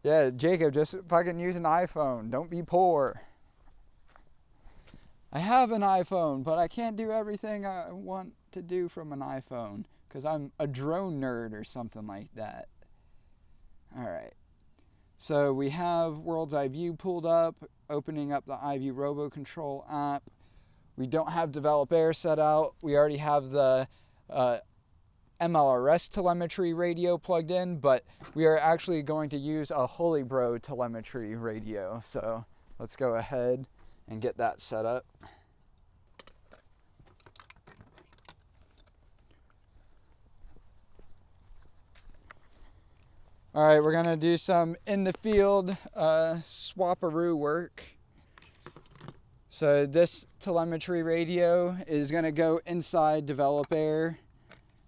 Yeah, Jacob, just fucking use an iPhone. Don't be poor. I have an iPhone, but I can't do everything I want to do from an iPhone because I'm a drone nerd or something like that. Alright. So we have World's iVue pulled up, opening up the iVue Robo Control app. We don't have Develop Air set out. We already have the MLRS telemetry radio plugged in, but we are actually going to use a Holy Bro telemetry radio. So let's go ahead and get that set up. All right, we're gonna do some in the field swaparoo work. So this telemetry radio is gonna go inside Develop Air,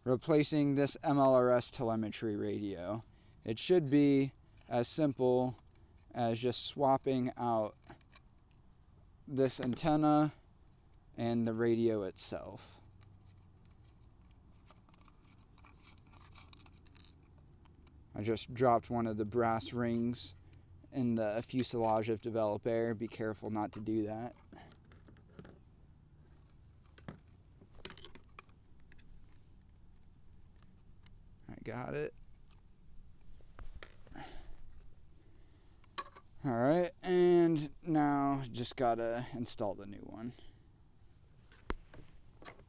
replacing this MLRS telemetry radio. It should be as simple as just swapping out this antenna and the radio itself. I just dropped one of the brass rings in the fuselage of Develop Air. Be careful not to do that. I got it. Alright, and now just gotta install the new one.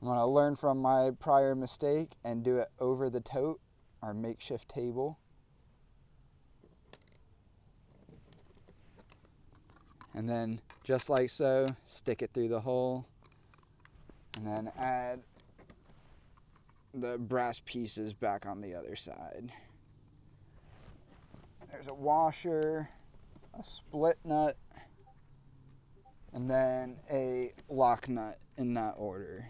I'm gonna learn from my prior mistake and do it over the tote, our makeshift table. And then, just like so, stick it through the hole. And then add the brass pieces back on the other side. There's a washer, a split nut, and then a lock nut in that order.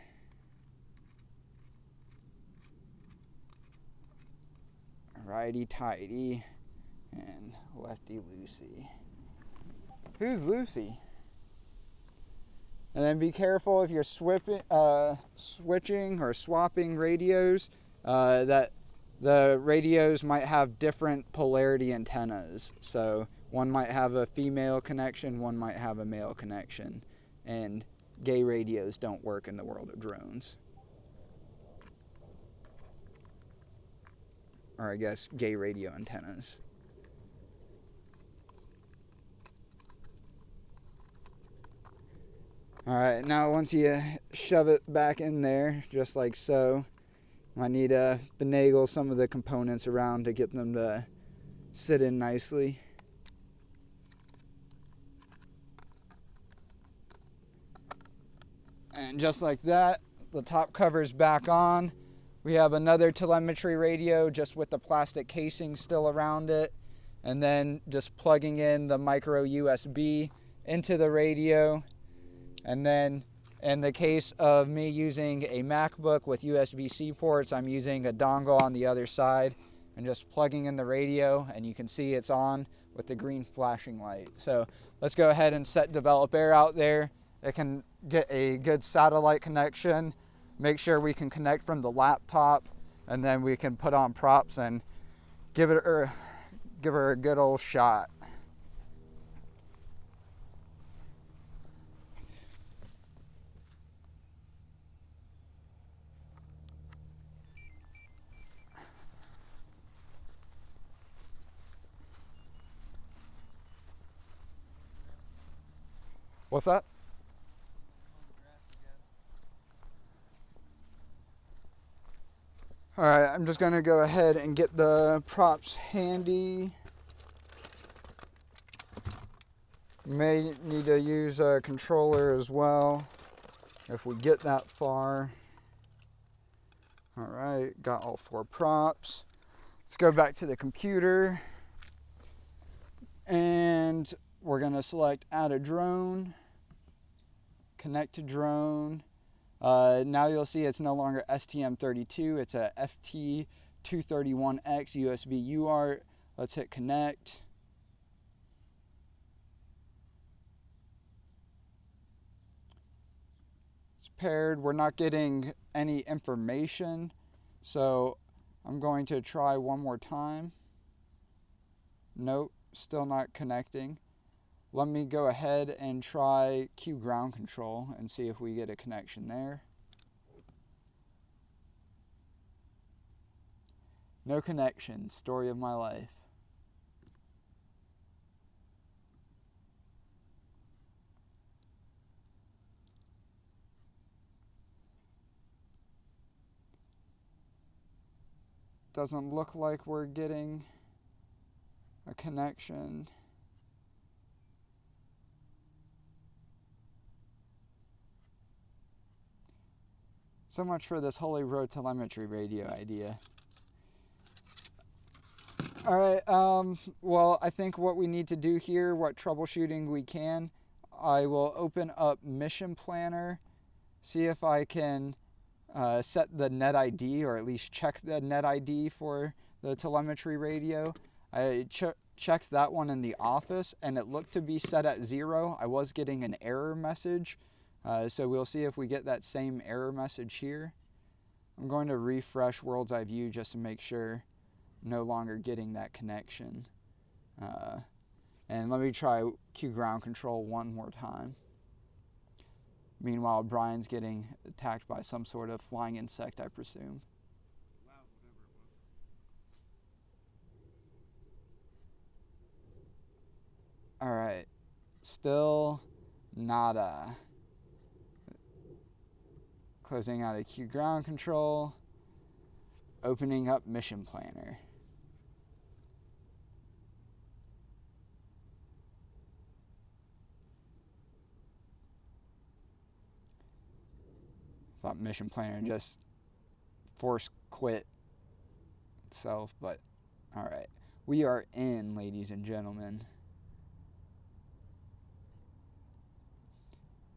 Righty-tighty and lefty-loosey. Who's Lucy? And then be careful if you're switching or swapping radios, that the radios might have different polarity antennas. So one might have a female connection, one might have a male connection. And gay radios don't work in the world of drones. Or I guess gay radio antennas. Alright, now once you shove it back in there, just like so, I need to finagle some of the components around to get them to sit in nicely. And just like that, the top cover's back on. We have another telemetry radio just with the plastic casing still around it. And then just plugging in the micro USB into the radio. And then in the case of me using a MacBook with USB-C ports, I'm using a dongle on the other side and just plugging in the radio, and you can see it's on with the green flashing light. So let's go ahead and set Develop Air out there. It can get a good satellite connection, make sure we can connect from the laptop, and then we can put on props and give her a good old shot. What's that? Alright, I'm just going to go ahead and get the props handy. May need to use a controller as well if we get that far. Alright, got all 4 props. Let's go back to the computer. And we're going to select Add a Drone. Connect to drone. Now you'll see it's no longer STM32, it's a FT231X USB UART. Let's hit connect. It's paired. We're not getting any information, so I'm going to try one more time. Nope, still not connecting. Let me go ahead and try Q ground control and see if we get a connection there. No connection, story of my life. Doesn't look like we're getting a connection. So much for this holy road telemetry radio idea. All right, well, I think what we need to do here, what troubleshooting we can, I will open up Mission Planner, see if I can set the net ID, or at least check the net ID for the telemetry radio. I checked that one in the office and it looked to be set at 0. I was getting an error message, so we'll see if we get that same error message here. I'm going to refresh World's iVue just to make sure I'm no longer getting that connection. And let me try Q ground control one more time. Meanwhile, Brian's getting attacked by some sort of flying insect, I presume. Loud, whatever it was. All right, still nada. Closing out of Q ground control, opening up Mission Planner. Thought Mission Planner just force quit itself, but all right. We are in, ladies and gentlemen.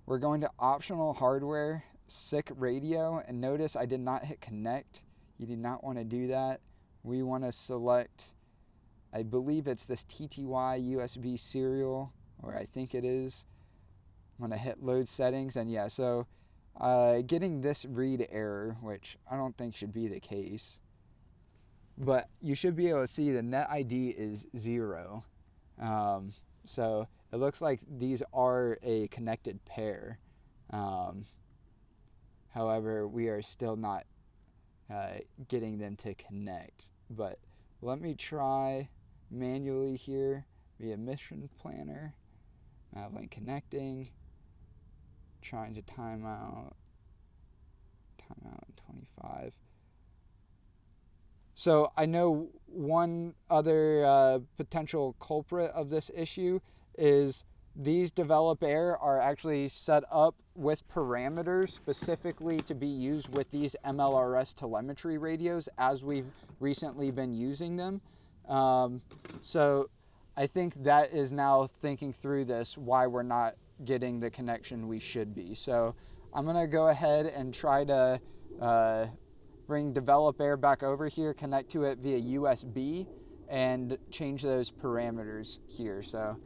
We're going to optional hardware, SICK radio, and notice I did not hit connect. You do not want to do that. We want to select, I believe it's this TTY USB serial, or I think it is. I'm going to hit load settings, and yeah, so getting this read error, which I don't think should be the case, but you should be able to see the net ID is 0. So it looks like these are a connected pair. However, we are still not getting them to connect. But let me try manually here via Mission Planner. Mavlink connecting. Trying to time out in 25. So I know one other potential culprit of this issue is these develop air are actually set up with parameters specifically to be used with these MLRS telemetry radios as we've recently been using them. So I think that is now thinking through this, why we're not getting the connection we should be. So I'm gonna go ahead and try to bring develop air back over here, connect to it via USB, and change those parameters here. So,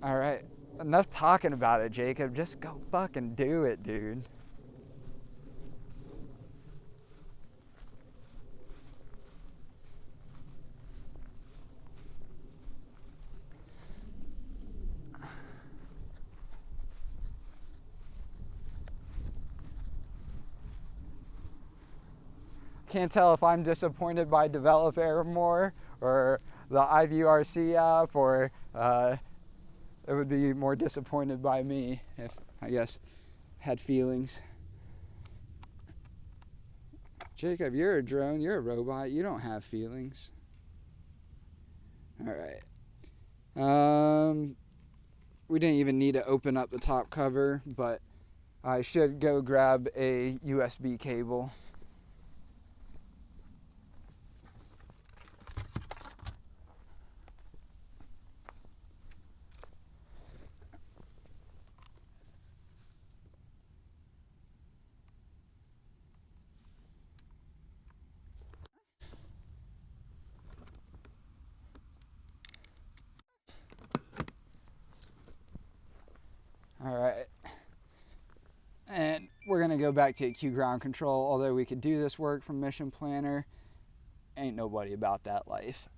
all right, enough talking about it, Jacob. Just go fucking do it, dude. Can't tell if I'm disappointed by Develop Air more, or the iVue RC app, or it would be more disappointed by me if, I guess, had feelings. Jacob, you're a drone, you're a robot, you don't have feelings. All right. We didn't even need to open up the top cover, but I should go grab a USB cable. All right, and we're gonna go back to Q ground control. Although we could do this work from Mission Planner, ain't nobody about that life.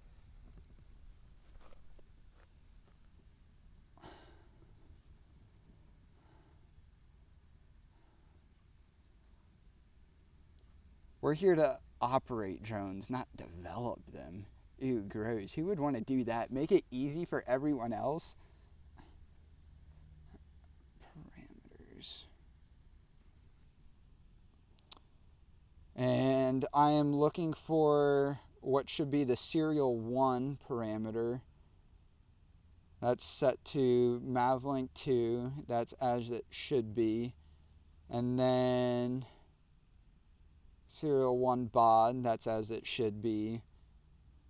We're here to operate drones, not develop them. Ew, gross. Who would want to do that? Make it easy for everyone else? Parameters. And I am looking for what should be the serial 1 parameter. That's set to Mavlink 2. That's as it should be. And then serial 1 baud. That's as it should be.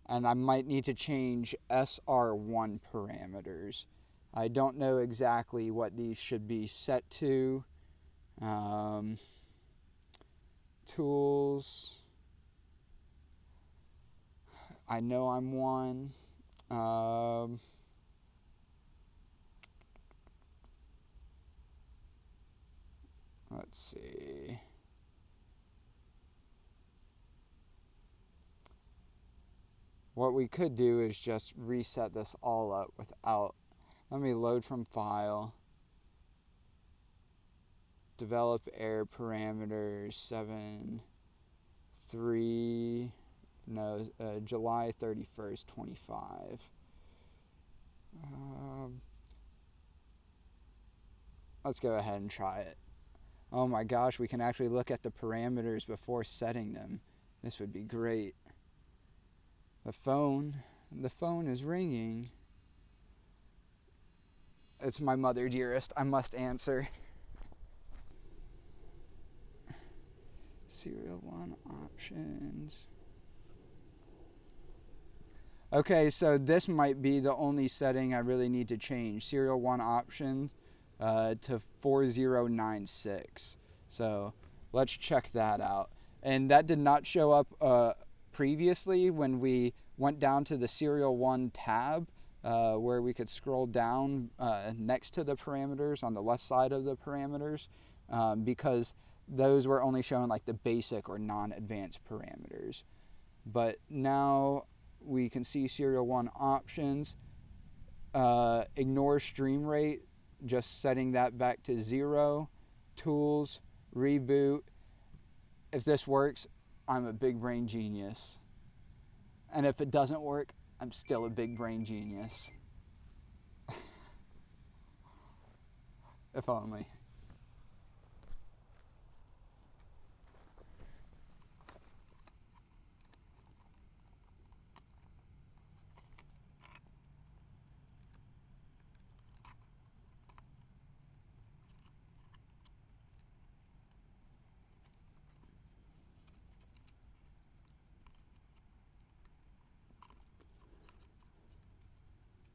And I might need to change SR1 parameters. I don't know exactly what these should be set to. Tools. I know I'm 1. Let's see. What we could do is just reset this all up without, let me load from file, develop air parameters, July 31st, 25. Let's go ahead and try it. Oh my gosh, we can actually look at the parameters before setting them. This would be great. The phone is ringing. It's my mother, dearest. I must answer. Serial 1 options. Okay, so this might be the only setting I really need to change. Serial 1 options to 4096. So let's check that out. And that did not show up previously when we went down to the serial 1 tab where we could scroll down next to the parameters on the left side of the parameters because those were only showing like the basic or non-advanced parameters. But now we can see serial 1 options, ignore stream rate, just setting that back to 0, tools, reboot. If this works, I'm a big brain genius. And if it doesn't work, I'm still a big brain genius. If only.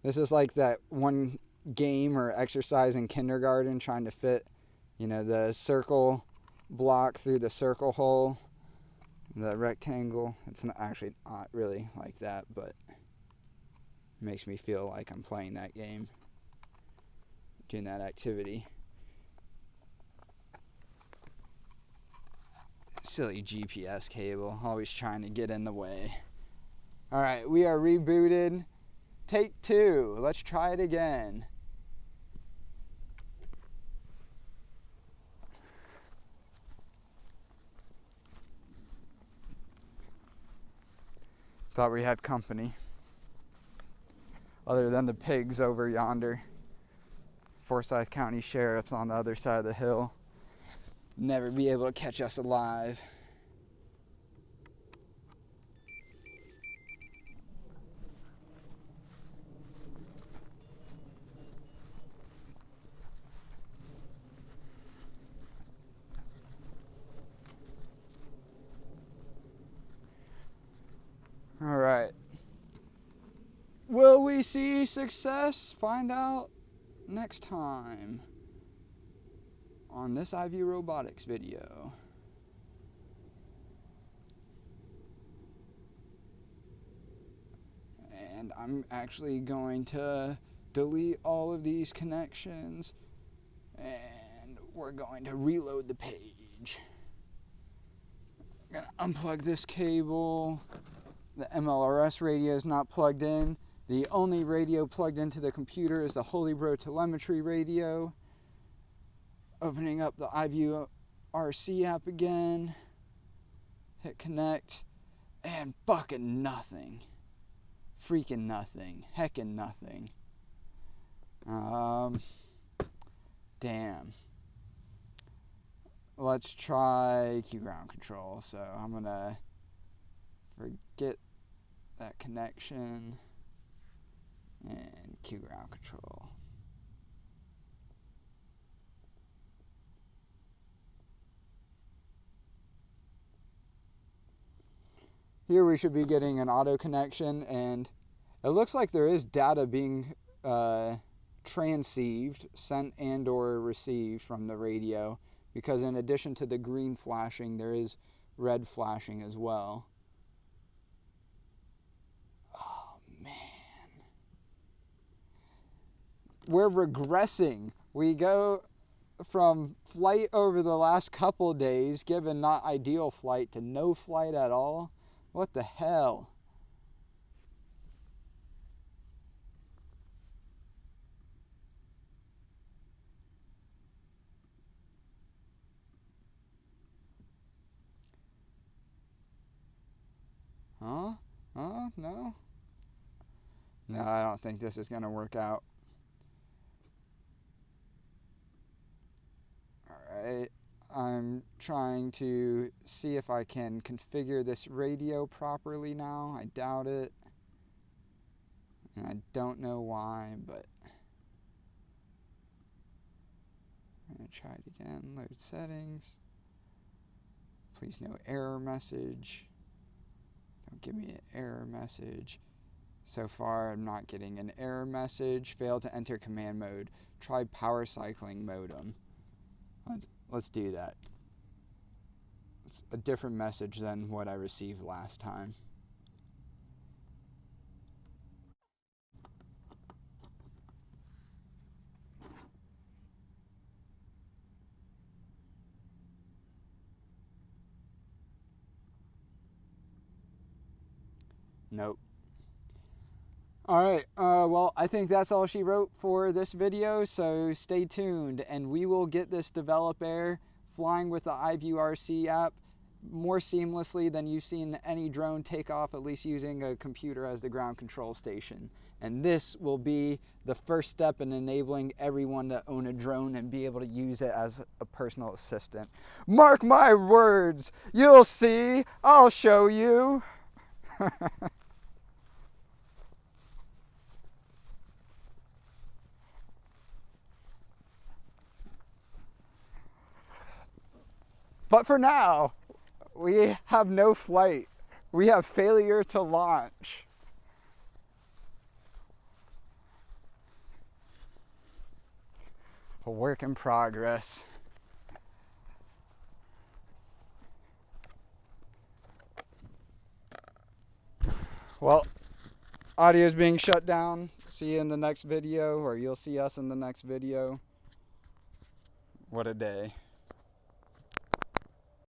This is like that one game or exercise in kindergarten trying to fit, the circle block through the circle hole, the rectangle. It's not actually not really like that, but it makes me feel like I'm playing that game, doing that activity. Silly GPS cable, always trying to get in the way. All right, we are rebooted. Take 2. Let's try it again. Thought we had company. Other than the pigs over yonder. Forsyth County Sheriff's on the other side of the hill. Never be able to catch us alive. All right. Will we see success? Find out next time on this iVue Robotics video. And I'm actually going to delete all of these connections and we're going to reload the page. I'm going to unplug this cable. The MLRS radio is not plugged in. The only radio plugged into the computer is the Holy Bro telemetry radio. Opening up the iVue RC app again. Hit connect, and fucking nothing. Freaking nothing. Heckin' nothing. Damn. Let's try Q ground control. So I'm gonna forget that connection and Q ground control. Here we should be getting an auto connection, and it looks like there is data being transceived, sent and or received from the radio, because in addition to the green flashing, there is red flashing as well. Oh man. We're regressing. We go from flight over the last couple days, given not ideal flight, to no flight at all. What the hell? Huh? Huh? No? No, I don't think this is going to work out. Alright. I'm trying to see if I can configure this radio properly now. I doubt it. And I don't know why, but I'm going to try it again. Load settings. Please no error message. Don't give me an error message. So far, I'm not getting an error message. Failed to enter command mode. Try power cycling modem. Let's do that. It's a different message than what I received last time. Nope. Alright, well, I think that's all she wrote for this video, so stay tuned, and we will get this Develop Air flying with the iVue RC app more seamlessly than you've seen any drone take off, at least using a computer as the ground control station. And this will be the first step in enabling everyone to own a drone and be able to use it as a personal assistant. Mark my words, you'll see, I'll show you. But for now, we have no flight. We have failure to launch. A work in progress. Well, audio is being shut down. See you in the next video, or you'll see us in the next video. What a day.